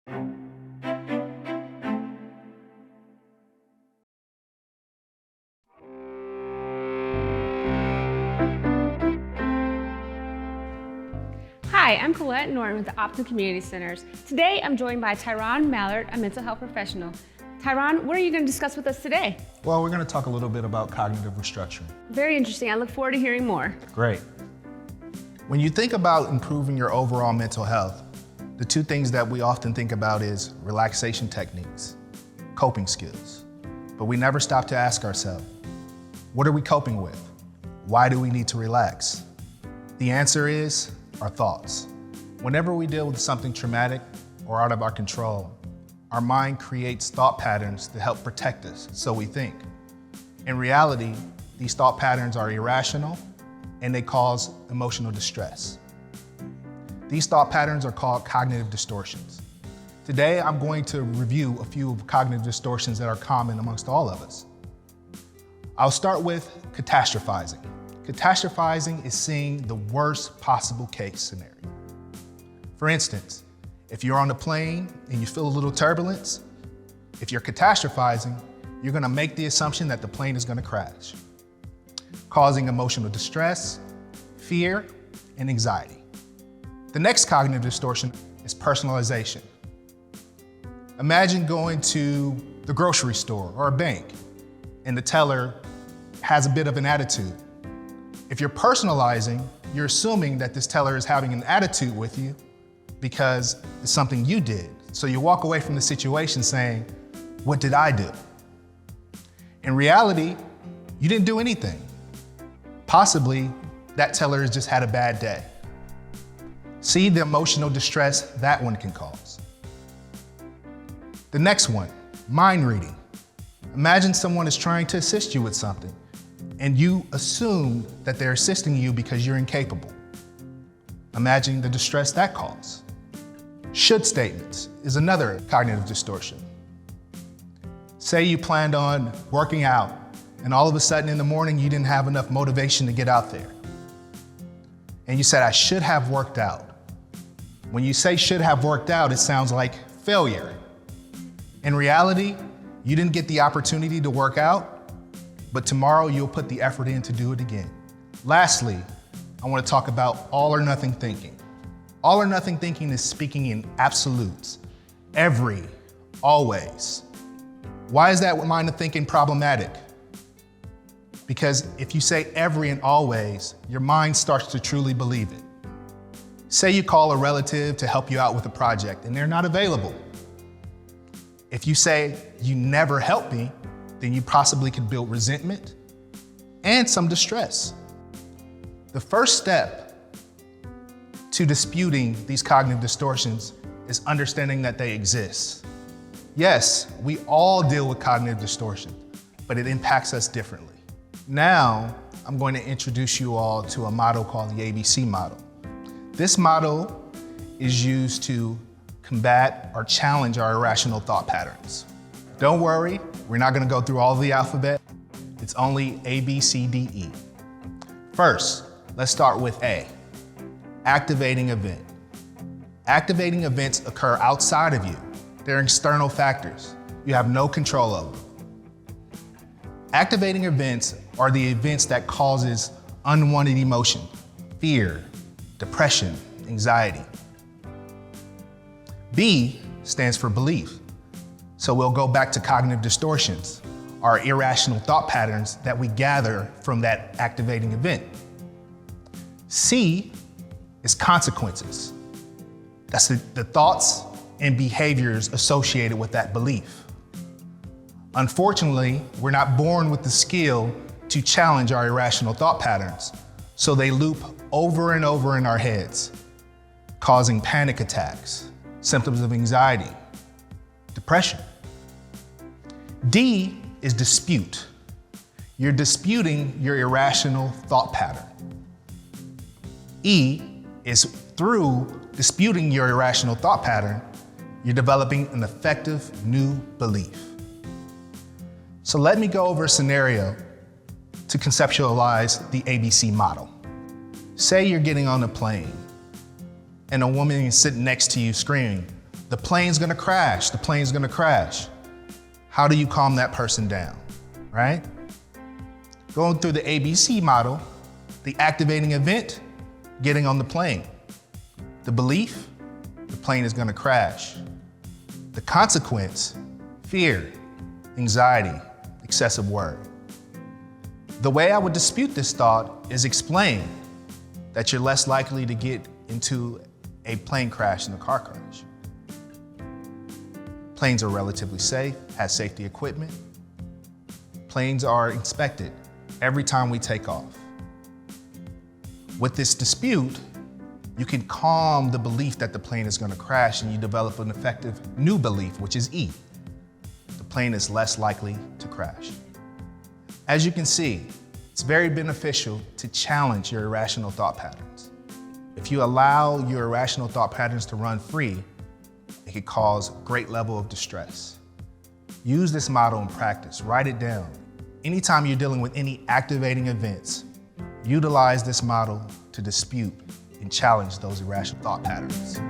Hi, I'm Colette Norton with the Optum Community Centers. Today, I'm joined by Tyron Mallard, a mental health professional. Tyron, what are you going to discuss with us today? Well, we're going to talk a little bit about cognitive restructuring. Very interesting. I look forward to hearing more. Great. When you think about improving your overall mental health, the two things that we often think about is relaxation techniques, coping skills. But we never stop to ask ourselves, what are we coping with? Why do we need to relax? The answer is our thoughts. Whenever we deal with something traumatic or out of our control, our mind creates thought patterns to help protect us, so we think. In reality, these thought patterns are irrational and they cause emotional distress. These thought patterns are called cognitive distortions. Today, I'm going to review a few of cognitive distortions that are common amongst all of us. I'll start with catastrophizing. Catastrophizing is seeing the worst possible case scenario. For instance, if you're on a plane and you feel a little turbulence, if you're catastrophizing, you're going to make the assumption that the plane is going to crash, causing emotional distress, fear, and anxiety. The next cognitive distortion is personalization. Imagine going to the grocery store or a bank and the teller has a bit of an attitude. If you're personalizing, you're assuming that this teller is having an attitude with you because it's something you did. So you walk away from the situation saying, what did I do? In reality, you didn't do anything. Possibly, that teller has just had a bad day. See the emotional distress that one can cause. The next one, mind reading. Imagine someone is trying to assist you with something, and you assume that they're assisting you because you're incapable. Imagine the distress that causes. Should statements is another cognitive distortion. Say you planned on working out, and all of a sudden in the morning you didn't have enough motivation to get out there. And you said, I should have worked out. When you say should have worked out, it sounds like failure. In reality, you didn't get the opportunity to work out, but tomorrow you'll put the effort in to do it again. Lastly, I want to talk about all or nothing thinking. All or nothing thinking is speaking in absolutes. Every, always. Why is that line of thinking problematic? Because if you say every and always, your mind starts to truly believe it. Say you call a relative to help you out with a project and they're not available. If you say, you never help me, then you possibly could build resentment and some distress. The first step to disputing these cognitive distortions is understanding that they exist. Yes, we all deal with cognitive distortion, but it impacts us differently. Now, I'm going to introduce you all to a model called the ABC model. This model is used to combat or challenge our irrational thought patterns. Don't worry, we're not going to go through all of the alphabet. It's only A, B, C, D, E. First, let's start with A, activating event. Activating events occur outside of you. They're external factors. You have no control over them. Activating events are the events that causes unwanted emotion, fear, depression, anxiety. B stands for belief. So we'll go back to cognitive distortions, our irrational thought patterns that we gather from that activating event. C is consequences. That's the thoughts and behaviors associated with that belief. Unfortunately, we're not born with the skill to challenge our irrational thought patterns, so they loop over and over in our heads, causing panic attacks, symptoms of anxiety, depression. D is dispute. You're disputing your irrational thought pattern. E is through disputing your irrational thought pattern, you're developing an effective new belief. So let me go over a scenario to conceptualize the ABC model. Say you're getting on a plane and a woman is sitting next to you screaming, The plane's gonna crash, the plane's gonna crash. How do you calm that person down, right? Going through the ABC model, the activating event, getting on the plane. The belief, the plane is gonna crash. The consequence, fear, anxiety, excessive worry. The way I would dispute this thought is explain that you're less likely to get into a plane crash than a car crash. Planes are relatively safe, has safety equipment. Planes are inspected every time we take off. With this dispute, you can calm the belief that the plane is going to crash, and you develop an effective new belief, which is E. The plane is less likely to crash. As you can see, it's very beneficial to challenge your irrational thought patterns. If you allow your irrational thought patterns to run free, it could cause a great level of distress. Use this model in practice, write it down. Anytime you're dealing with any activating events, utilize this model to dispute and challenge those irrational thought patterns.